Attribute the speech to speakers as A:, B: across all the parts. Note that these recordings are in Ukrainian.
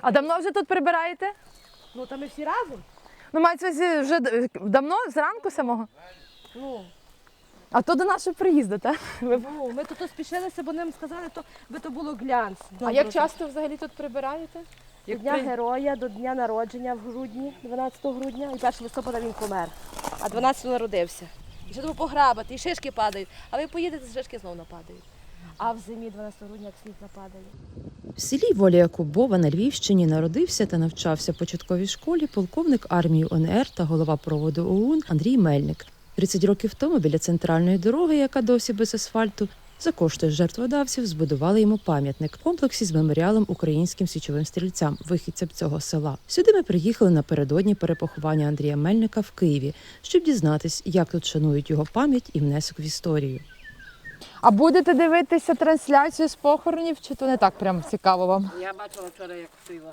A: А давно вже тут прибираєте?
B: Ну, там ми всі разом.
A: Ну, мається вже давно, зранку самого?
B: Ну,
A: А то до нашого приїзду, так?
B: ну, ми тут спішилися, бо нам сказали, би то було глянц.
A: А як часто взагалі тут прибираєте?
B: Від Дня Героя до Дня народження в грудні, 12 грудня, і 1 листопада він помер, а 12 народився. І ще треба пограбати, і шишки падають, а ви поїдете, шишки знову нападають. А в зимі 12 грудня як сніг нападає.
C: В селі Воля Якубова на Львівщині народився та навчався в початковій школі полковник армії УНР та голова проводу ОУН Андрій Мельник. 30 років тому біля центральної дороги, яка досі без асфальту, за кошти жертводавців збудували йому пам'ятник в комплексі з меморіалом українським січовим стрільцям, вихідцям цього села. Сюди ми приїхали напередодні перепоховання Андрія Мельника в Києві, щоб дізнатись, як тут шанують його пам'ять і внесок в історію.
A: А будете дивитися трансляцію з похоронів, чи то не так прям цікаво вам?
D: Я бачила вчора, як сила,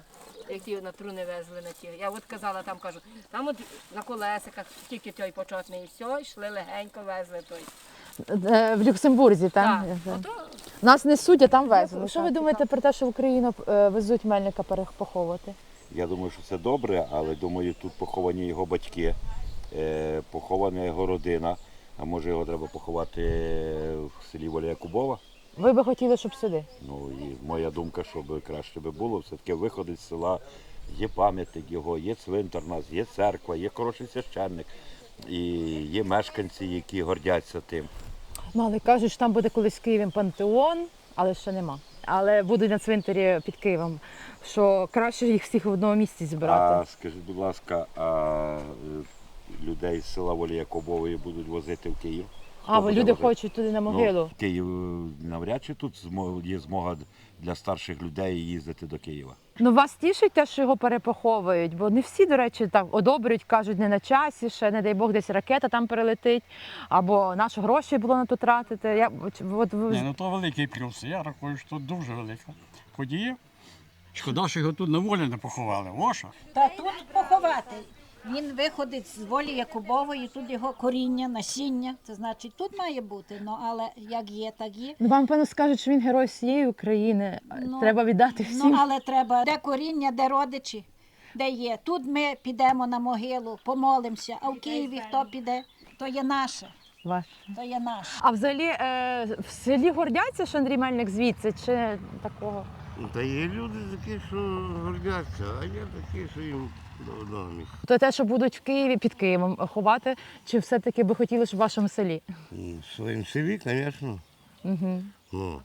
D: які на труни везли на ті. Я от казала, там кажу, там от на колесиках тільки той почетний і все, йшли легенько, везли той.
A: В Люксембурзі, так?
D: Так, ото
A: Нас несуть, а там везли. Що ви думаєте про те, що в Україну везуть Мельника перепоховувати?
E: Я думаю, що це добре, але думаю, тут поховані його батьки, похована його родина. А може його треба поховати в селі Воля Якубова?
A: Ви би хотіли, щоб сюди?
E: Ну і моя думка, щоб краще би було. Все-таки виходить з села, є пам'ятник його, є цвинтар у нас, є церква, є хороший священник. І є мешканці, які гордяться тим.
A: Ну, але кажуть, що там буде колись в Києві пантеон, але ще нема. Але будуть на цвинтарі під Києвом, що краще їх всіх в одному місці зібрати.
E: А скажіть, будь ласка, людей з села Волі Якубової будуть возити в Київ?
A: Бо люди хочуть туди на могилу.
E: Ну, Київ навряд чи тут є змога для старших людей їздити до Києва.
A: Ну, вас тішить те, що його перепоховують, бо не всі, до речі, так одобрюють, кажуть, не на часі ще, не дай Бог, десь ракета там прилетить, або наші гроші було на то тратити.
F: Ну то великий плюс. Я рахую, що дуже велика подія. Шкода, що його тут на волі не поховали. Оша.
G: Та тут поховати. Він виходить з Волі Якубової, тут його коріння, насіння. Це значить, тут має бути, але як є, так є.
A: Ну, вам, певно, скажуть, що він герой всієї України, треба віддати всім.
G: Ну, але треба, де коріння, де родичі, де є. Тут ми підемо на могилу, помолимося, а в Києві хто піде, то є наше.
A: Ваш.
G: То є наше.
A: А взагалі в селі гордяться, що Андрій Мельник звідси, чи такого?
H: Та є люди такі, що гордяться, а є такі, що їм до них.
A: То те, що будуть в Києві, під Києвом ховати, чи все-таки би хотіли, щоб в вашому селі?
H: В своїм селі, звісно. Ну,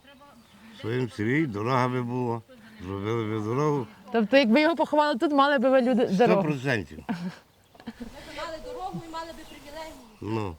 H: в своїм селі дорога би була, зробили би дорогу.
A: Тобто, якби його поховали тут, мали б ви люди дорогу?
H: 100%.
B: Мали дорогу і мали би привілегії.
H: Ну,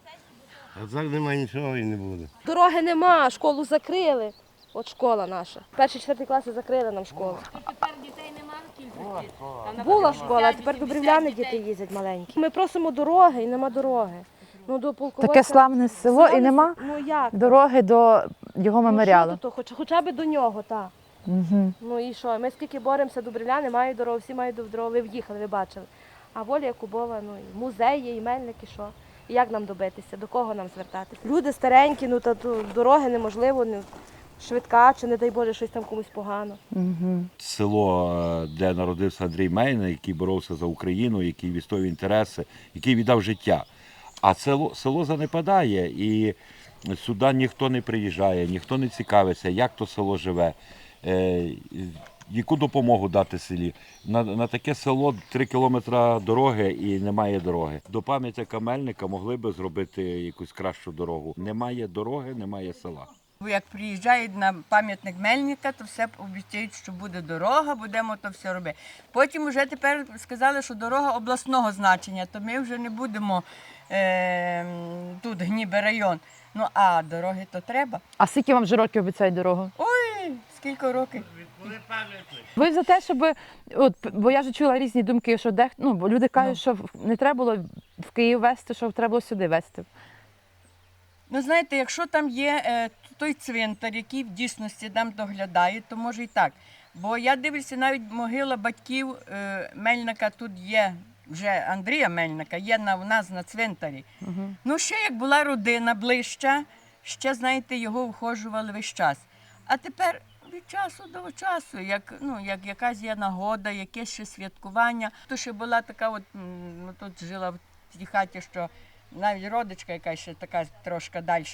H: а так немає нічого і не буде.
B: Дороги нема, школу закрили. От школа наша. Перші 4 класи закрили нам школу.
D: тепер дітей немає кількості.
B: Була школа, а тепер до Брівляни діти їздять маленькі. Ми просимо дороги і нема дороги. Ну, до полководця.
A: Таке славне село і нема
B: Ну як?
A: дороги до його меморіалу.
B: Ну, що то, хоча б до нього, так.
A: Угу.
B: Ну і що? Ми скільки боремося до Брівляни, мають дорогу, всі мають дорогу, ви в'їхали, ви бачили. А Воля Якубова, ну і музей є, і Мельник, і що? І як нам добитися, до кого нам звертатися? Люди старенькі, ну то дороги неможливо, швидка, чи не дай Боже, щось там комусь погано.
A: Угу.
E: Село, де народився Андрій Мельник, який боровся за Україну, який відстоював інтереси, який віддав життя. А село занепадає, і сюди ніхто не приїжджає, ніхто не цікавиться, як то село живе, яку допомогу дати селі. На таке село 3 кілометри дороги і немає дороги. До пам'ятника Мельника могли би зробити якусь кращу дорогу. Немає дороги, немає села.
I: Як приїжджають на пам'ятник Мельника, то все обіцяють, що буде дорога, будемо то все робити. Потім вже тепер сказали, що дорога обласного значення, то ми вже не будемо тут Гніби район. Ну а дороги то треба.
A: А скільки вам вже років обіцяють дорогу?
I: Ой, скільки років.
A: Ви за те, щоб, бо я вже чула різні думки, що бо люди кажуть, що не треба було в Київ везти, що треба було сюди везти.
I: Ну, знаєте, якщо там є той цвинтар, який в дійсності там доглядає, то може і так. Бо я дивлюся, навіть могила батьків Мельника тут є, вже Андрія Мельника, є в нас на цвинтарі. Ну, ще як була родина ближча, ще, знаєте, його вхожували весь час. А тепер від часу до часу, як якась є нагода, якесь ще святкування. То ще була така, тут жила в тій хаті, що навіть родичка якась ще така трошки далі,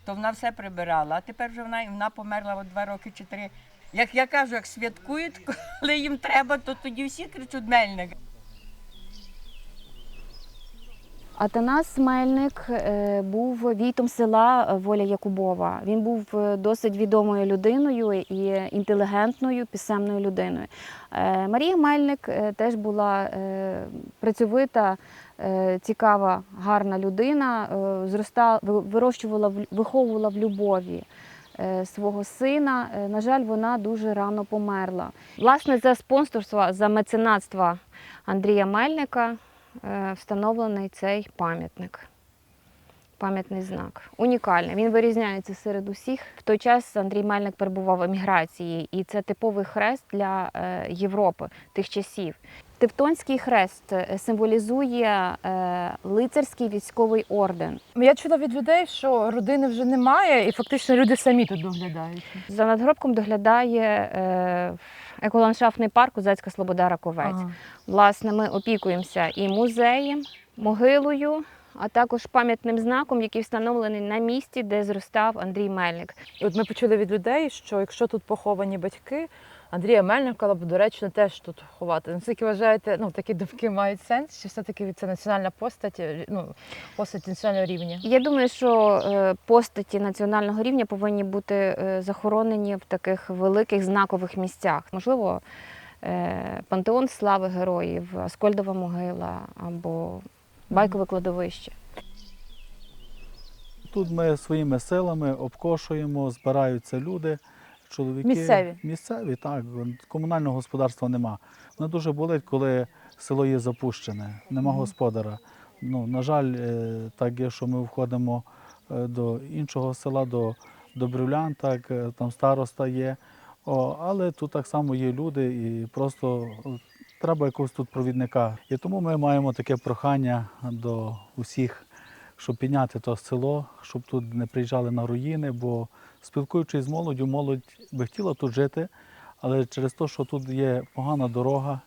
I: то вона все прибирала. А тепер вже вона померла 2 роки чи 3. Як я кажу, як святкують, коли їм треба, то тоді всі кричуть Мельник.
J: Атанас Мельник був війтом села Воля Якубова. Він був досить відомою людиною і інтелігентною, писемною людиною. Марія Мельник теж була працьовита, цікава, гарна людина, виховувала в любові свого сина. На жаль, вона дуже рано померла. Власне, за спонсорства, за меценатства Андрія Мельника встановлений цей пам'ятний знак. Унікальний. Він вирізняється серед усіх. В той час Андрій Мельник перебував в еміграції, і це типовий хрест для Європи тих часів. Тевтонський хрест символізує лицарський військовий орден.
A: Я чула від людей, що родини вже немає, і фактично люди самі тут доглядають.
J: За надгробком доглядає еколандшафтний парк Козацька Слобода Раковець.
A: Ага.
J: Власне, ми опікуємося і музеєм, могилою, а також пам'ятним знаком, який встановлений на місці, де зростав Андрій Мельник.
A: І от ми почули від людей, що якщо тут поховані батьки, Андрія Мельника б доречно теж тут ховати. Наскільки вважаєте, такі думки мають сенс? Чи все-таки це національна постать, постать національного рівня?
J: Я думаю, що постаті національного рівня повинні бути захоронені в таких великих знакових місцях. Можливо, пантеон слави героїв, Аскольдова могила або Байкове кладовище.
K: Тут ми своїми силами обкошуємо, збираються люди, чоловіки. Місцеві, так. Комунального господарства нема. Воно дуже болить, коли село є запущене, нема господара. На жаль, так є, що ми входимо до іншого села, до Брюлян, так, там староста є. Але тут так само є люди і просто треба якогось тут провідника. І тому ми маємо таке прохання до усіх, щоб підняти то село, щоб тут не приїжджали на руїни, бо спілкуючись з молоддю, молодь би хотіла тут жити, але через те, що тут є погана дорога,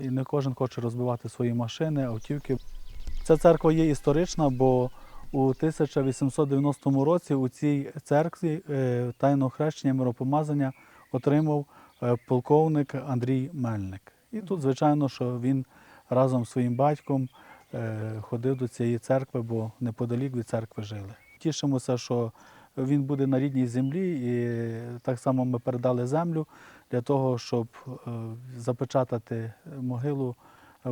K: і не кожен хоче розбивати свої машини, автівки. Ця церква є історична, бо у 1890 році у цій церкві тайного хрещення, миропомазання отримав полковник Андрій Мельник. І тут, звичайно, що він разом з своїм батьком ходив до цієї церкви, бо неподалік від церкви жили. Тішимося, що він буде на рідній землі, і так само ми передали землю для того, щоб запечатати могилу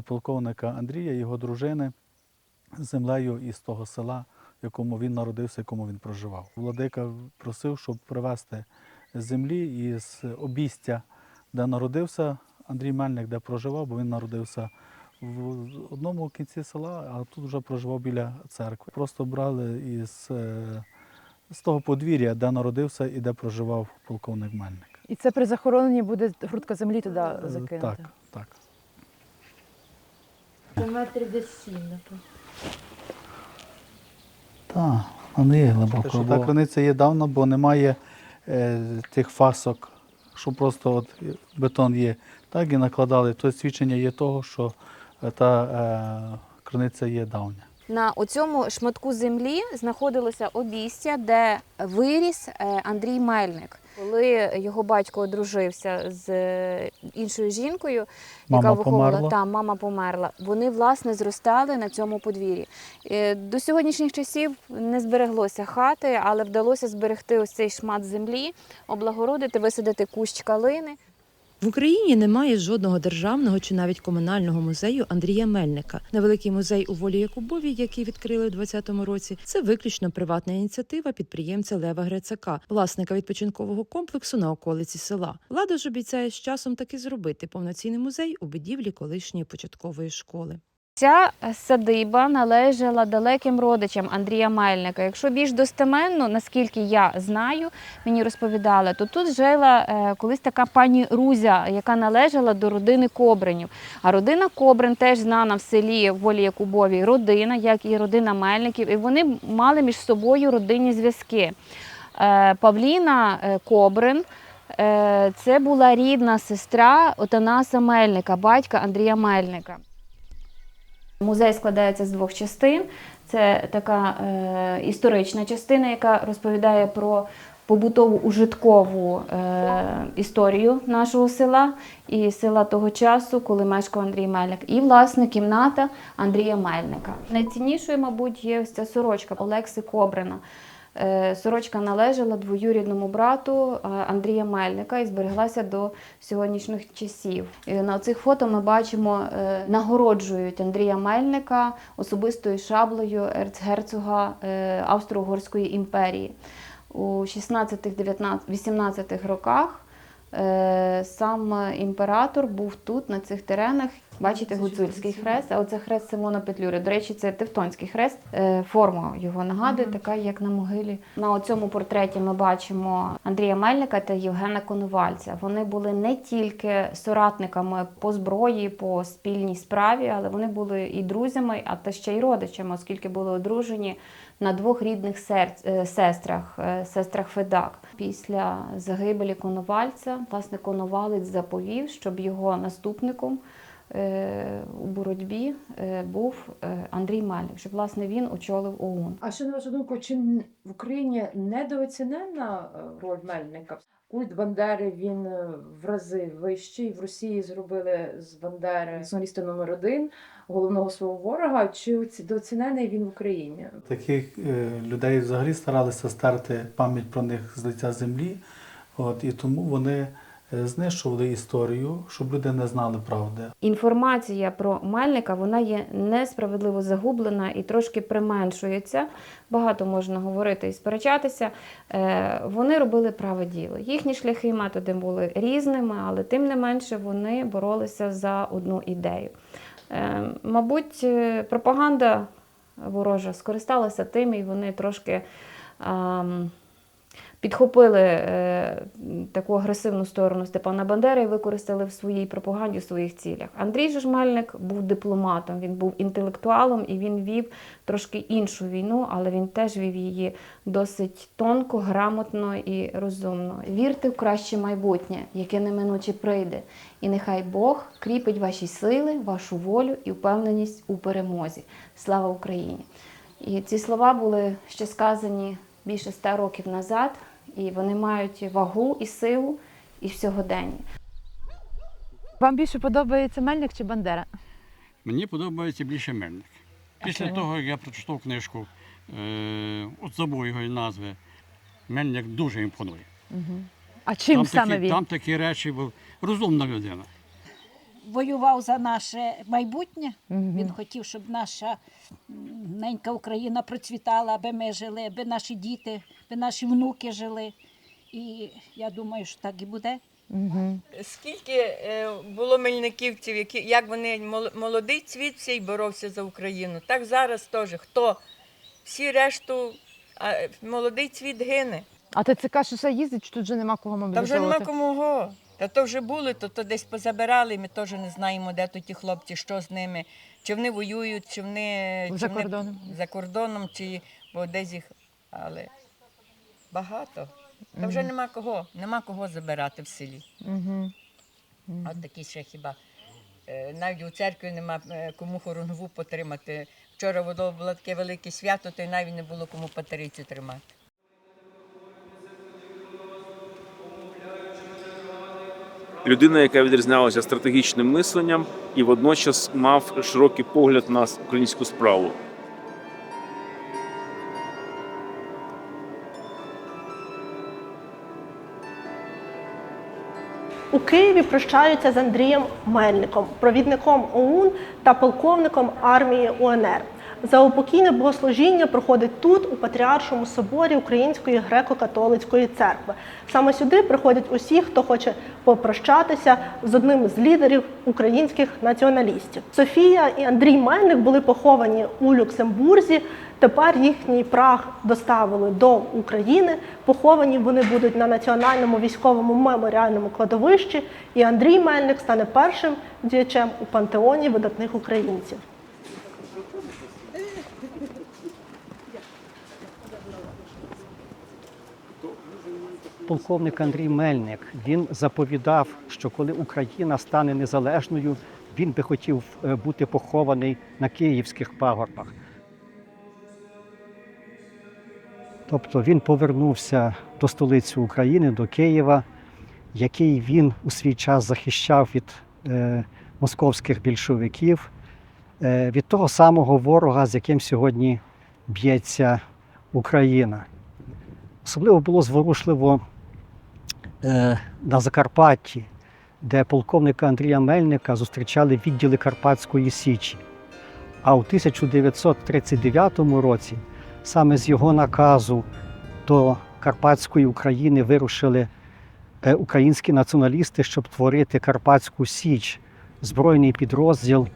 K: полковника Андрія, його дружини, землею із того села, в якому він народився, в якому він проживав. Владика просив, щоб привезти з землі із обістя, де народився Андрій Мельник, де проживав, бо він народився в одному кінці села, а тут вже проживав біля церкви. Просто брали з того подвір'я, де народився і де проживав полковник Мельник.
A: І це при захороненні буде грудка землі туди закинута?
K: Так.
A: Це метрів десь 7, напевно.
K: Так, вони є глибоко. Так, криниця є давно, бо немає тих фасок, що просто бетон є. Так і накладали. То свідчення є того, що та криниця є давня.
J: На оцьому шматку землі знаходилося обістя, де виріс Андрій Мельник. Коли його батько одружився з іншою жінкою, яка виховувала, мама померла, вони, власне, зростали на цьому подвір'ї. До сьогоднішніх часів не збереглося хати, але вдалося зберегти ось цей шмат землі, облагородити, висадити кущ калини.
C: В Україні немає жодного державного чи навіть комунального музею Андрія Мельника. Невеликий музей у Волі Якубові, який відкрили у 2020 році, це виключно приватна ініціатива підприємця Лева Грицака, власника відпочинкового комплексу на околиці села. Влада ж обіцяє з часом таки зробити повноцінний музей у будівлі колишньої початкової школи.
J: Ця садиба належала далеким родичам Андрія Мельника. Якщо більш достеменно, наскільки я знаю, мені розповідали, то тут жила колись така пані Рузя, яка належала до родини Кобринів. А родина Кобрин теж знана в селі Волі Якубовій родина, як і родина Мельників, і вони мали між собою родинні зв'язки. Павліна Кобрин Це була рідна сестра Отанаса Мельника, батька Андрія Мельника. Музей складається з двох частин. Це така історична частина, яка розповідає про побутову ужиткову історію нашого села і села того часу, коли мешкав Андрій Мельник. І, власне, кімната Андрія Мельника. Найціннішою, мабуть, є ось ця сорочка Олекси Кобрина. Сорочка належала двоюрідному брату Андрія Мельника і збереглася до сьогоднішніх часів. І на цих фото ми бачимо, нагороджують Андрія Мельника особистою шаблею ерцгерцога Австро-Угорської імперії. У 16-18 роках сам імператор був тут, на цих теренах. Бачите, гуцульський хрест, а оце хрест Симона Петлюри. До речі, це Тевтонський хрест. Форма його нагадує, така, як на могилі. На цьому портреті ми бачимо Андрія Мельника та Євгена Коновальця. Вони були не тільки соратниками по зброї, по спільній справі, але вони були і друзями, а та ще й родичами, оскільки були одружені на двох рідних сестрах Федак. Після загибелі Коновальця, власне, Коновалець заповів, щоб його наступником у боротьбі був Андрій Мельник, щоб, власне, він очолив ОУН.
C: А що, на вашу думку, чи в Україні недооцінена роль Мельника? Культ Бандери, він в рази вищий. В Росії зробили з Бандери націоналіста номер 1, головного свого ворога. Чи дооцінений він в Україні? Таких людей взагалі старалися стерти пам'ять про них з лиця землі. І тому вони знищували історію, щоб люди не знали правди.
J: Інформація про Мельника, вона є несправедливо загублена і трошки применшується. Багато можна говорити і сперечатися. Вони робили праве діло. Їхні шляхи і методи були різними, але тим не менше вони боролися за одну ідею. Мабуть, пропаганда ворожа скористалася тим, і вони трошки підхопили таку агресивну сторону Степана Бандери і використали в своїй пропаганді, в своїх цілях. Андрій же Мельник був дипломатом, він був інтелектуалом і він вів трошки іншу війну, але він теж вів її досить тонко, грамотно і розумно. Вірте в краще майбутнє, яке неминуче прийде. І нехай Бог кріпить ваші сили, вашу волю і впевненість у перемозі. Слава Україні! І ці слова були ще сказані більше 100 років назад, і вони мають вагу і силу і в сьогоденні.
A: Вам більше подобається Мельник чи Бандера?
F: Мені подобається більше Мельник. Після того, як я прочитав книжку, от забув його назви, Мельник дуже імпонує.
A: А чим
F: там
A: саме він?
F: Там такі речі, був розумна людина.
G: Воював за наше майбутнє. Він хотів, щоб наша ненька Україна процвітала, аби ми жили, аби наші діти, аби наші внуки жили. І я думаю, що так і буде.
I: Скільки було мельниківців, як вони молодий цвіт всій боровся за Україну, так зараз теж. Хто? Всі решту, молодий цвіт гине.
A: А ТЦК що все їздить, чи тут вже нема кого
I: Та
A: мобілізовувати?
I: вже нема кого. Та то вже були, то десь позабирали, ми теж не знаємо, де тут ті хлопці, що з ними. Чи вони воюють, чи вони за кордоном, чи бо десь їх. Але багато. Та вже нема кого забирати в селі. От такі ще хіба. Навіть у церкві нема кому хоронгову потримати. Вчора було таке велике свято, то й навіть не було кому патерицю тримати.
L: Людина, яка відрізнялася стратегічним мисленням і водночас мав широкий погляд на українську справу.
M: У Києві прощаються з Андрієм Мельником, провідником ОУН та полковником армії УНР. Заупокійне богослужіння проходить тут, у Патріаршому соборі Української греко-католицької церкви. Саме сюди приходять усі, хто хоче попрощатися з одним з лідерів українських націоналістів. Софія і Андрій Мельник були поховані у Люксембурзі. Тепер їхній прах доставили до України. Поховані вони будуть на Національному військовому меморіальному кладовищі. І Андрій Мельник стане першим діячем у пантеоні видатних українців.
N: полковник Андрій Мельник, він заповідав, що коли Україна стане незалежною, він би хотів бути похований на Київських пагорбах. Тобто він повернувся до столиці України, до Києва, який він у свій час захищав від московських більшовиків, від того самого ворога, з яким сьогодні б'ється Україна. Особливо було зворушливо на Закарпатті, де полковника Андрія Мельника зустрічали відділи Карпатської Січі. А у 1939 році саме з його наказу до Карпатської України вирушили українські націоналісти, щоб творити Карпатську Січ, збройний підрозділ,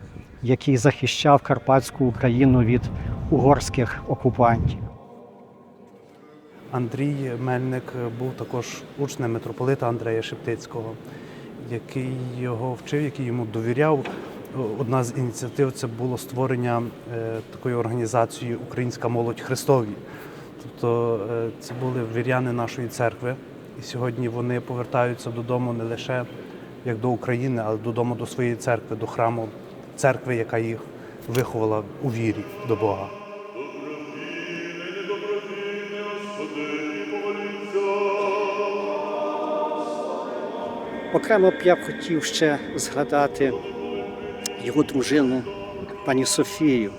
N: який захищав Карпатську Україну від угорських окупантів.
O: Андрій Мельник був також учнем митрополита Андрея Шептицького, який його вчив, який йому довіряв. Одна з ініціатив – це було створення такої організації «Українська молодь Христові». Тобто це були віряни нашої церкви. І сьогодні вони повертаються додому не лише як до України, але додому до своєї церкви, до храму церкви, яка їх виховала у вірі до Бога.
N: Окремо б я б хотів ще згадати його дружину, пані Софію.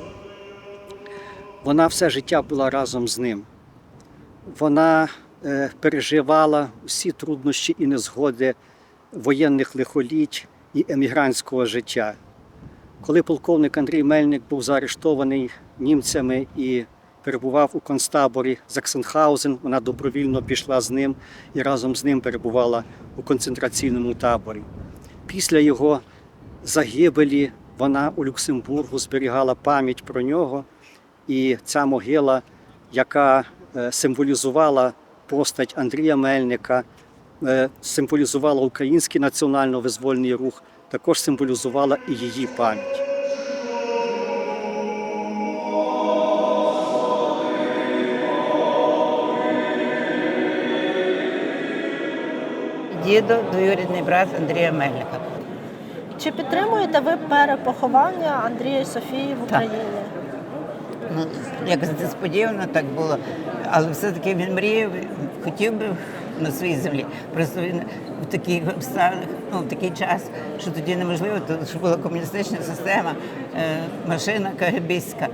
N: Вона все життя була разом з ним. Вона переживала всі труднощі і незгоди воєнних лихоліть і емігрантського життя. Коли полковник Андрій Мельник був заарештований німцями і перебував у концтаборі Заксенхаузен, вона добровільно пішла з ним і разом з ним перебувала у концентраційному таборі. Після його загибелі вона у Люксембургу зберігала пам'ять про нього, і ця могила, яка символізувала постать Андрія Мельника, символізувала український національно-визвольний рух, також символізувала і її пам'ять.
P: Дідо, двоюрідний брат Андрія Мельника.
M: Чи підтримуєте ви перепоховання Андрія і Софії в Україні?
P: Ну, якось несподівано так було, але все-таки він мріяв, хотів би на своїй землі. Просто він в таких обставинах, в такий час, що тоді неможливо, що була комуністична система, машина КГБістська.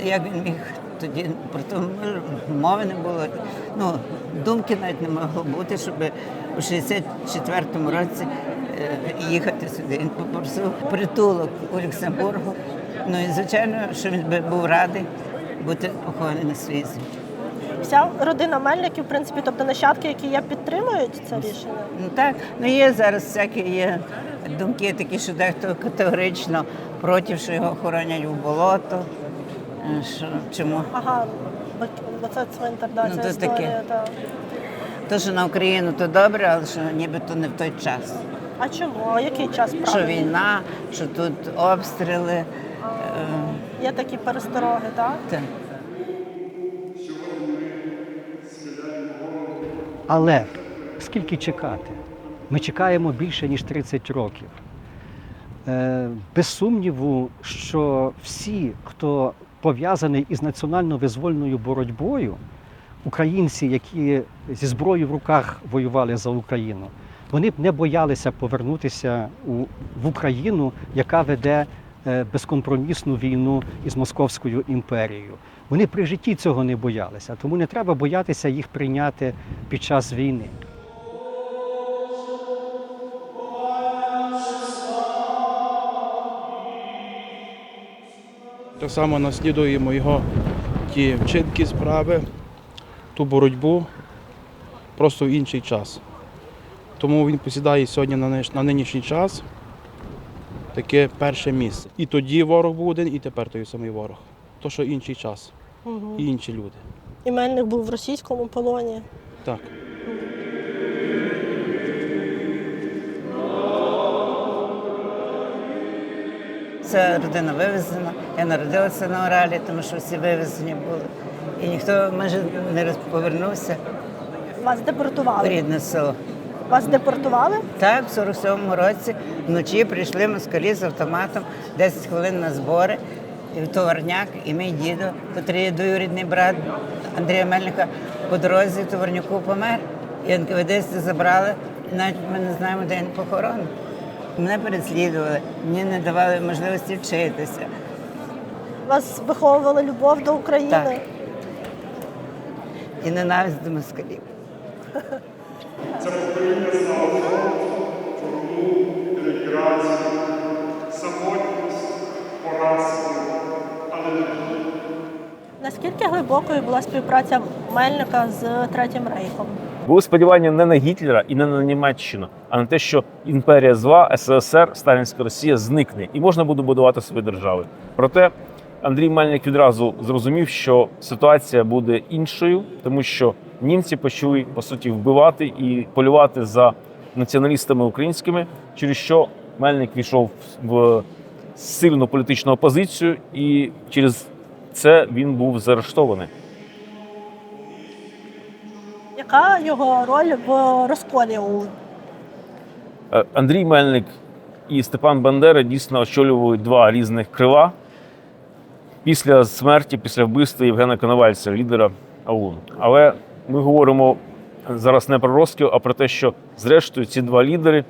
P: Як він міг тоді, про то мови не було, думки навіть не могло бути, щоб у 64-му році їхати сюди. Він попросив притулок у Люксембургу. І, звичайно, що він би був радий бути похований на своїй землі.
M: Вся родина Мельників, в принципі, тобто нащадки, які є, підтримують це рішення?
P: Так, є зараз всякі думки такі, що дехто категорично проти, що його хоронять у болото. Чому?
M: Ага, бо це цвинтар, це історія.
P: То, що на Україну, то добре, але що нібито не в той час.
M: А чому? А який час правильно?
P: Що війна, що тут обстріли.
M: Є такі перестороги, так?
P: Так.
N: Але скільки чекати? Ми чекаємо більше, ніж 30 років. Без сумніву, що всі, хто пов'язаний із національно-визвольною боротьбою, українці, які зі зброєю в руках воювали за Україну, вони б не боялися повернутися в Україну, яка веде безкомпромісну війну із Московською імперією. Вони при житті цього не боялися, тому не треба боятися їх прийняти під час війни.
Q: Так само наслідуємо його ті вчинки, справи, ту боротьбу, просто в інший час. Тому він посідає сьогодні на нинішній час таке перше місце. І тоді ворог був один, і тепер той самий ворог. То, що інший час, і інші люди.
M: І Мельник був в російському полоні.
Q: Так.
P: Це родина вивезена. Я народилася на Уралі, тому що всі вивезені були. І ніхто майже не повернувся.
M: Вас депортували?
P: Рідне село.
M: Вас депортували?
P: Так, в 47-му році вночі прийшли москалі з автоматом, 10 хвилин на збори, і товарняк, і мій дідо, котрий двоюрідний брат Андрія Мельника, по дорозі в Товарняку помер. І НКВД забрали, і навіть ми не знаємо, де він похоронений. Мене переслідували, мені не давали можливості вчитися.
M: Вас виховували любов до України?
P: Так. І ненависть до москалів.
R: Це покоління знало тюрму, еміграцію, самотність, поразку, але не було.
M: Наскільки глибокою була співпраця Мельника з Третім Рейхом?
L: Були сподівання не на Гітлера і не на Німеччину, а на те, що імперія зла, СРСР, Сталінська Росія зникне і можна буде будувати свої держави. Проте Андрій Мельник відразу зрозумів, що ситуація буде іншою, тому що німці почали, по суті, вбивати і полювати за націоналістами українськими, через що Мельник війшов в сильну політичну опозицію, і через це він був заарештований.
M: Яка його роль в розколі ОУН?
L: Андрій Мельник і Степан Бандера дійсно очолювали два різних крила після смерті, після вбивства Євгена Коновальця, лідера ОУН. Але ми говоримо зараз не про розкіл, а про те, що зрештою ці два лідери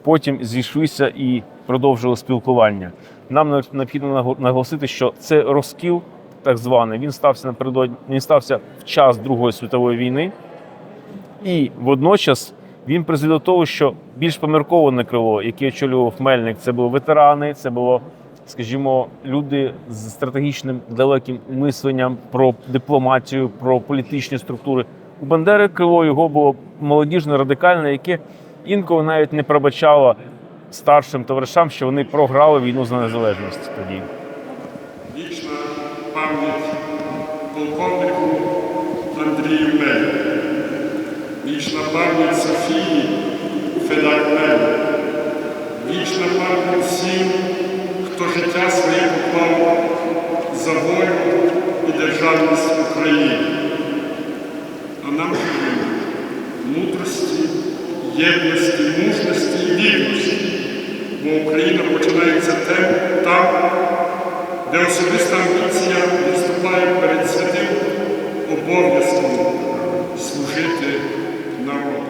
L: потім зійшлися і продовжили спілкування. Нам необхідно наголосити, що це розкіл, так званий, він стався в час Другої світової війни, і водночас він призвів до того, що більш помірковане крило, яке очолював Мельник, це були ветерани, це було, скажімо, люди з стратегічним далеким мисленням про дипломатію, про політичні структури. У Бандери крило його було молодіжне, радикальне, яке інколи навіть не пробачало старшим товаришам, що вони програли війну за незалежність тоді.
R: Вічна пам'ять полковнику Андрію Мельнику. Вічна пам'ять Софії Феляк-Мельник. Вічна пам'ять всім, хто життя своє поклав за волю і державність України. А нам живим мудрості, єдності, мужності і вірності, бо Україна починається там, де особиста амбіція відступає перед святим обов'язком служити народу.